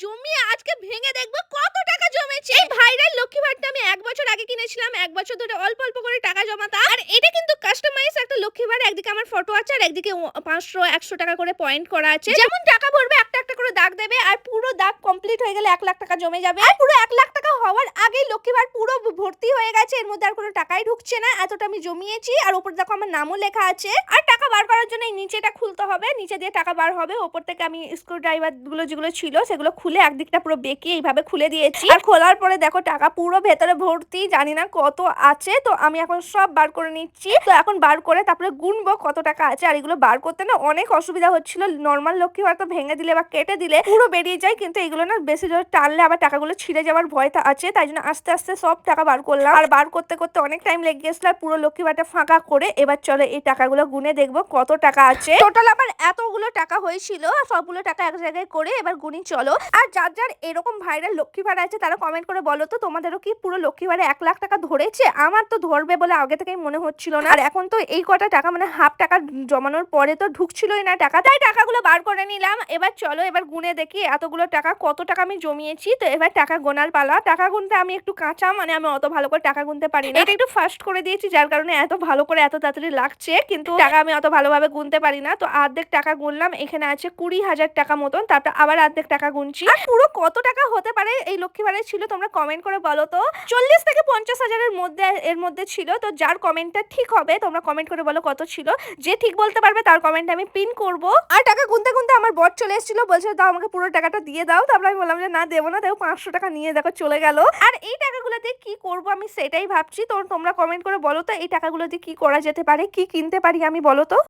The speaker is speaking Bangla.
জমিয়ে আজকে ভেঙে দেখবো কত টাকা জমেছে। এই ভাইরাল লক্ষ্মী ভাঁড়টা আমি 1 বছর আগে কিনেছিলাম। 1 বছর ধরে অল্প অল্প করে টাকা জমাতাম। আর এটা কিন্তু কাস্টমাইজ একটা লক্ষ্মী ভাঁড়। একদিকে আমার ফটো আছে আর একদিকে 500 100 টাকা করে পয়েন্ট করা আছে। যেমন টাকা ভরবে একটা একটা করে দাগ দেবে আর পুরো দাগ কমপ্লিট হয়ে গেলে 1 লাখ টাকা জমে যাবে। আর পুরো 1 লাখ টাকা হওয়ার আগেই লক্ষ্মী ভাঁড় পুরো ভর্তি হয়ে গেছে। এর মধ্যে আর কোনো টাকাই ঢুকছে না। এতটা আমি জমিয়েছি আর উপর দেখো আমার নামও লেখা আছে। আর টাকা বার করার জন্য এই নিচেটা খুলতে হবে, নিচে দিয়ে টাকা বার হবে। উপর থেকে আমি স্ক্রু ড্রাইভার গুলো যেগুলো ছিল সেগুলো খুলে একদিকটা পুরো বেঁকিয়ে এইভাবে খুলে দিয়েছি। আর খোলার পরে দেখো টাকা পুরো ভেতরে ভর্তি, জানি না কত আছে। তো আমি এখন সব বার করে নিচ্ছি। তো এখন বার করে তারপরে গুনবো কত টাকা আছে। আর এগুলো বার করতে না অনেক অসুবিধা হচ্ছিল। নর্মাল লক্ষ্মী ভাঁড় তো ভেঙে দিলে বা কেটে দিলে পুরো বেরিয়ে যায়, কিন্তু এগুলো না বেশি জোরে টানলে আবার টাকাগুলো ছিঁড়ে যাওয়ার ভয়টা আছে। তাই জন্য আস্তে আস্তে সব টাকা বার করলাম। আর বার করতে করতে অনেক টাইম লেগে গেছিল। আর পুরো লক্ষ্মী ভাঁড়টা ফাঁকা করে এবার চলো এই টাকাগুলো গুনে দেখবো কত টাকা আছে। টোটাল আমার এতগুলো টাকা হয়েছিল। সবগুলো টাকা এক জায়গায় করে এবার গুনি চলো। আর যার যার এরকম ভাইরাল লক্ষ্মী ভাঁড় আছে তারা কমেন্ট করে বলো তো তোমাদেরও কি পুরো লক্ষ্মী ভাঁড়ে 1 লাখ টাকা ধরেছে? আমার তো ধরবে বলে আগে থেকেই মনে হচ্ছিল না। আর এখন তো এই কটা টাকা মানে হাফ টাকা জমানোর পরে তো ঢুকছিলই না টাকা, তাই টাকাগুলো বার করে নিলাম। এবার চলো এবার গুনে দেখি এতগুলো টাকা কত টাকা আমি জমিয়েছি। তো এবার টাকা গোনার পালা। টাকা গুনতে আমি একটু কাঁচা, মানে আমি অত ভালো করে টাকা গুনতে পারি না। এটা একটু ফাস্ট করে দিয়েছি যার কারণে এত ভালো করে এত তাড়াতাড়ি লাগছে, কিন্তু টাকা আমি অত ভালোভাবে গুনতে পারি না। তো অর্ধেক টাকা গুনলাম, এখানে আছে 20,000 টাকা মতন। তারপর আবার অর্ধেক টাকা গুনছি। আর পুরো কত টাকা হতে পারে এই লক্ষ্মী ভাঁড়ে ছিল তোমরা কমেন্ট করে বলো তো। 40 থেকে 50,000 মধ্যে এর মধ্যে ছিল। তো যার কমেন্টটা ঠিক হবে তোমরা কমেন্ট করে বলো কত ছিল। যে ঠিক বলতে পারবে তার কমেন্ট আমি পিন করব। আর টাকা গুনতে গুনতে আমার বর চলে এসেছিল, বলছে দাও আমাকে পুরো টাকাটা দিয়ে দাও। তারপর আমি বললাম যে না দেবো না, দেখো 500 টাকা নিয়ে দেখো চলে গেল। আর এই টাকাগুলো দিয়ে কি করব আমি সেটাই ভাবছি। তো তোমরা কমেন্ট করে বলো তো এই টাকাগুলো দিয়ে কি করা যেতে পারে, কি কিনতে পারি আমি বলো তো।